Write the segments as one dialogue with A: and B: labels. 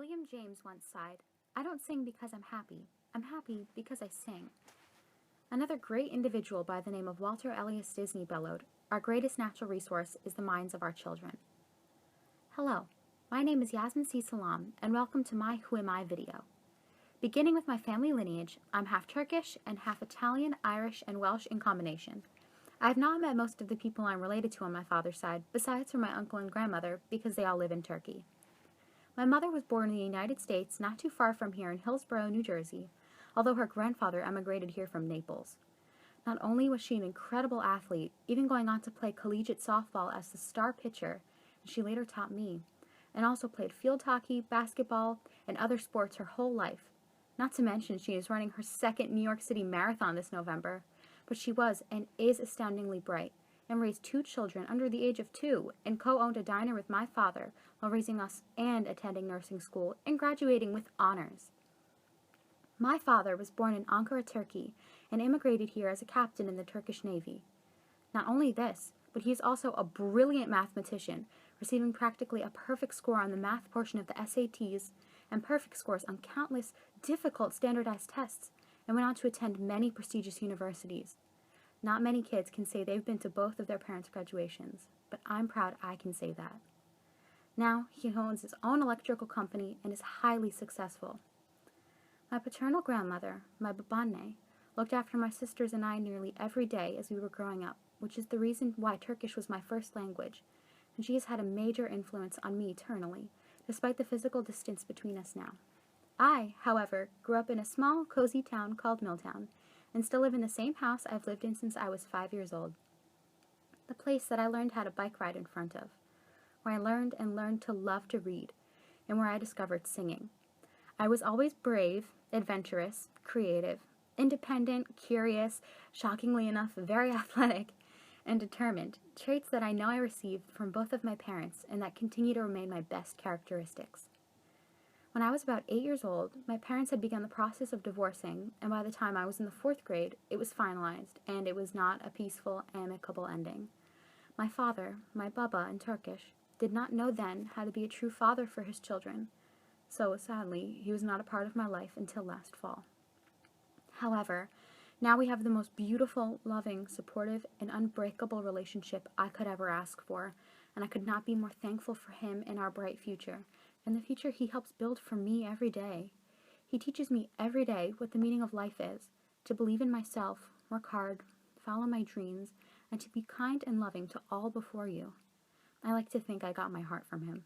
A: William James once sighed, "I don't sing because I'm happy because I sing." Another great individual by the name of Walter Elias Disney bellowed, "Our greatest natural resource is the minds of our children." Hello, my name is Yasmin C. Salam, and welcome to my Who Am I video. Beginning with my family lineage, I'm half Turkish and half Italian, Irish, and Welsh in combination. I have not met most of the people I'm related to on my father's side, besides for my uncle and grandmother, because they all live in Turkey. My mother was born in the United States, not too far from here in Hillsborough, New Jersey, although her grandfather emigrated here from Naples. Not only was she an incredible athlete, even going on to play collegiate softball as the star pitcher, and she later taught me, and also played field hockey, basketball, and other sports her whole life. Not to mention she is running her second New York City Marathon this November, but she was and is astoundingly bright, and raised 2 children under the age of 2, and co-owned a diner with my father while raising us and attending nursing school and graduating with honors. My father was born in Ankara, Turkey, and immigrated here as a captain in the Turkish Navy. Not only this, but he is also a brilliant mathematician, receiving practically a perfect score on the math portion of the SATs and perfect scores on countless difficult standardized tests, and went on to attend many prestigious universities. Not many kids can say they've been to both of their parents' graduations, but I'm proud I can say that. Now, he owns his own electrical company and is highly successful. My paternal grandmother, my babaanne, looked after my sisters and I nearly every day as we were growing up, which is the reason why Turkish was my first language, and she has had a major influence on me eternally, despite the physical distance between us now. I, however, grew up in a small, cozy town called Milltown, and still live in the same house I've lived in since I was 5 years old. The place that I learned how to bike ride in front of, where I learned to love to read, and where I discovered singing. I was always brave, adventurous, creative, independent, curious, shockingly enough, very athletic, and determined, traits that I know I received from both of my parents and that continue to remain my best characteristics. When I was about 8 years old, my parents had begun the process of divorcing, and by the time I was in the 4th grade, it was finalized, and it was not a peaceful, amicable ending. My father, my baba in Turkish, did not know then how to be a true father for his children, so sadly, he was not a part of my life until last fall. However, now we have the most beautiful, loving, supportive, and unbreakable relationship I could ever ask for, and I could not be more thankful for him and our bright future, and the future he helps build for me every day. He teaches me every day what the meaning of life is, to believe in myself, work hard, follow my dreams, and to be kind and loving to all before you. I like to think I got my heart from him.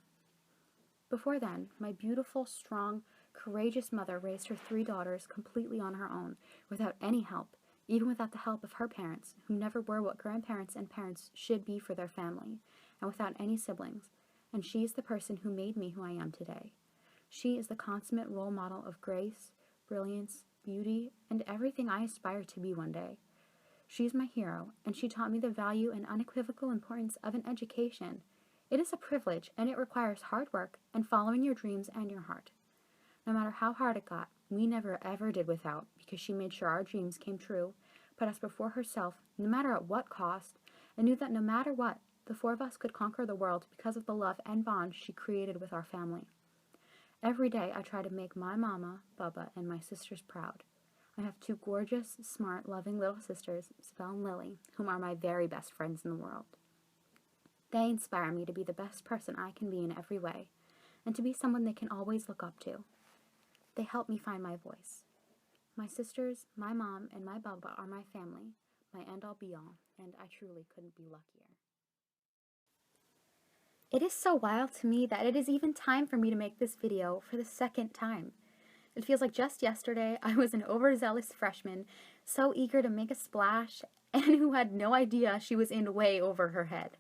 A: Before then, my beautiful, strong, courageous mother raised her 3 daughters completely on her own, without any help, even without the help of her parents, who never were what grandparents and parents should be for their family, and without any siblings, and she is the person who made me who I am today. She is the consummate role model of grace, brilliance, beauty, and everything I aspire to be one day. She is my hero, and she taught me the value and unequivocal importance of an education. It is a privilege, and it requires hard work and following your dreams and your heart. No matter how hard it got, we never ever did without, because she made sure our dreams came true, put us before herself, no matter at what cost, and knew that no matter what, the 4 of us could conquer the world because of the love and bond she created with our family. Every day I try to make my mama, baba, and my sisters proud. I have 2 gorgeous, smart, loving little sisters, Sibel and Lily, whom are my very best friends in the world. They inspire me to be the best person I can be in every way, and to be someone they can always look up to. They help me find my voice. My sisters, my mom, and my baba are my family, my end-all be-all, and I truly couldn't be luckier. It is so wild to me that it is even time for me to make this video for the 2nd time. It feels like just yesterday I was an overzealous freshman, so eager to make a splash, and who had no idea she was in way over her head.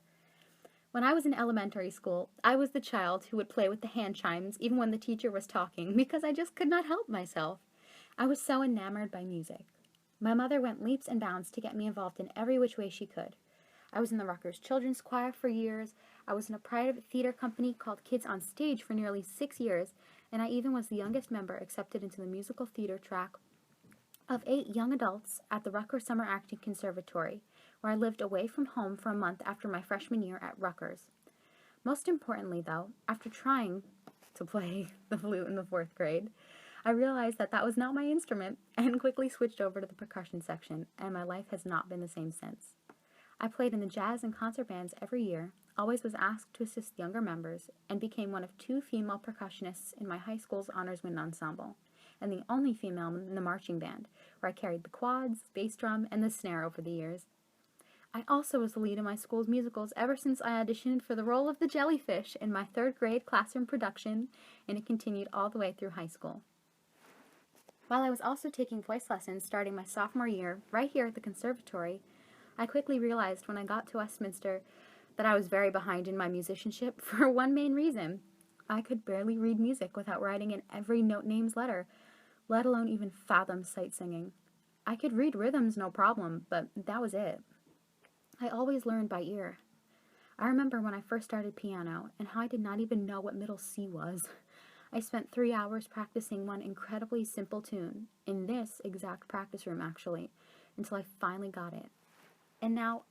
A: When I was in elementary school, I was the child who would play with the hand chimes even when the teacher was talking because I just could not help myself. I was so enamored by music. My mother went leaps and bounds to get me involved in every which way she could. I was in the Rutgers Children's Choir for years, I was in a private theater company called Kids on Stage for nearly 6 years, and I even was the youngest member accepted into the musical theater track of 8 young adults at the Rutgers Summer Acting Conservatory, where I lived away from home for a month after my freshman year at Rutgers. Most importantly, though, after trying to play the flute in the 4th grade, I realized that that was not my instrument and quickly switched over to the percussion section, and my life has not been the same since. I played in the jazz and concert bands every year, always was asked to assist younger members, and became one of 2 female percussionists in my high school's honors wind ensemble, and the only female in the marching band, where I carried the quads, bass drum, and the snare over the years. I also was the lead in my school's musicals ever since I auditioned for the role of the jellyfish in my 3rd grade classroom production, and it continued all the way through high school. While I was also taking voice lessons starting my sophomore year right here at the conservatory, I quickly realized when I got to Westminster that I was very behind in my musicianship for one main reason. I could barely read music without writing in every note name's letter, let alone even fathom sight singing. I could read rhythms no problem, but that was it. I always learned by ear. I remember when I first started piano and how I did not even know what middle C was. I spent 3 hours practicing one incredibly simple tune, in this exact practice room actually, until I finally got it. And now,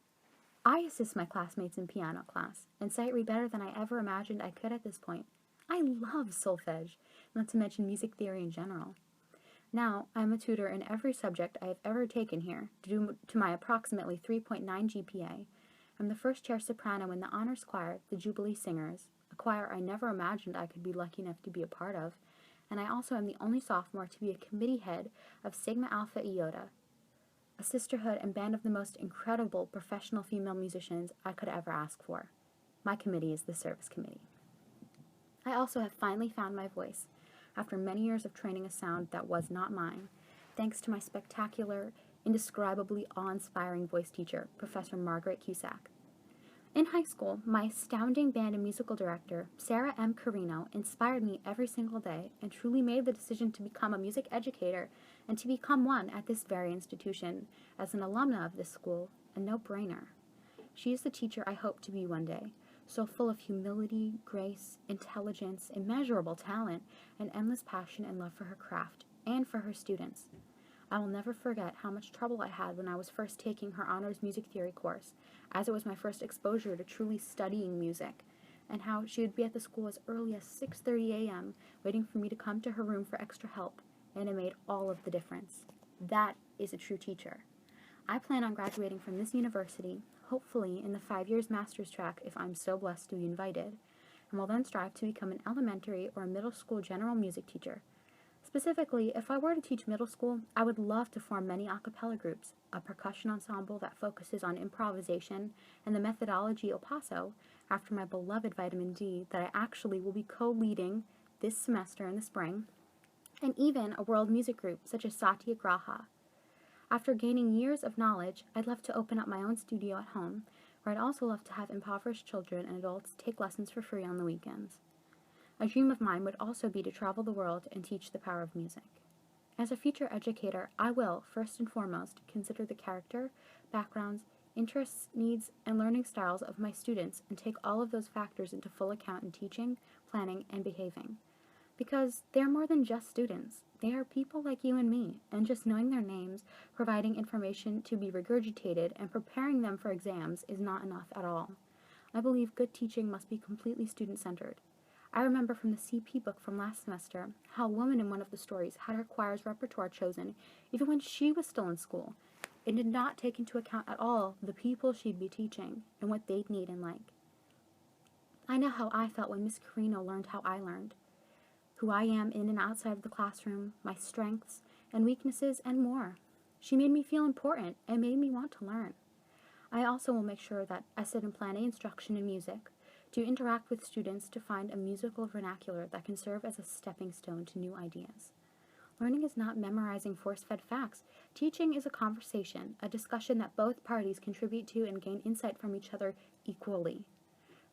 A: I assist my classmates in piano class, and sight read better than I ever imagined I could at this point. I love solfege, not to mention music theory in general. Now, I'm a tutor in every subject I have ever taken here, due to my approximately 3.9 GPA. I'm the first chair soprano in the honors choir, the Jubilee Singers, a choir I never imagined I could be lucky enough to be a part of, and I also am the only sophomore to be a committee head of Sigma Alpha Iota, a sisterhood and band of the most incredible professional female musicians I could ever ask for. My committee is the service committee. I also have finally found my voice, after many years of training a sound that was not mine, thanks to my spectacular, indescribably awe-inspiring voice teacher, Professor Margaret Cusack. In high school, my astounding band and musical director, Sarah M. Carino, inspired me every single day and truly made the decision to become a music educator and to become one at this very institution. As an alumna of this school, a no-brainer. She is the teacher I hope to be one day, so full of humility, grace, intelligence, immeasurable talent, and endless passion and love for her craft and for her students. I will never forget how much trouble I had when I was first taking her honors music theory course, as it was my first exposure to truly studying music, and how she would be at the school as early as 6:30 a.m. waiting for me to come to her room for extra help, and it made all of the difference. That is a true teacher. I plan on graduating from this university, hopefully in the 5 years master's track if I'm so blessed to be invited, and will then strive to become an elementary or middle school general music teacher. Specifically, if I were to teach middle school, I would love to form many a cappella groups, a percussion ensemble that focuses on improvisation and the methodology El Paso, after my beloved Vitamin D that I actually will be co-leading this semester in the spring, and even a world music group such as Satyagraha. After gaining years of knowledge, I'd love to open up my own studio at home, where I'd also love to have impoverished children and adults take lessons for free on the weekends. A dream of mine would also be to travel the world and teach the power of music. As a future educator, I will, first and foremost, consider the character, backgrounds, interests, needs, and learning styles of my students and take all of those factors into full account in teaching, planning, and behaving. Because they are more than just students. They are people like you and me, and just knowing their names, providing information to be regurgitated, and preparing them for exams is not enough at all. I believe good teaching must be completely student-centered. I remember from the CP book from last semester how a woman in one of the stories had her choir's repertoire chosen even when she was still in school. It did not take into account at all the people she'd be teaching and what they'd need and like. I know how I felt when Miss Carino learned how I learned, who I am in and outside of the classroom, my strengths and weaknesses, and more. She made me feel important and made me want to learn. I also will make sure that I sit and plan instruction in music, to interact with students to find a musical vernacular that can serve as a stepping stone to new ideas. Learning is not memorizing force-fed facts. Teaching is a conversation, a discussion that both parties contribute to and gain insight from each other equally.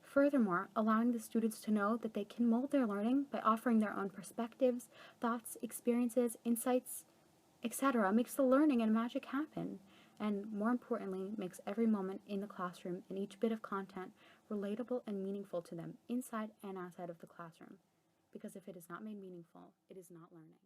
A: Furthermore, allowing the students to know that they can mold their learning by offering their own perspectives, thoughts, experiences, insights, etc. makes the learning and magic happen, and more importantly, makes every moment in the classroom and each bit of content relatable and meaningful to them inside and outside of the classroom. Because if it is not made meaningful, it is not learning.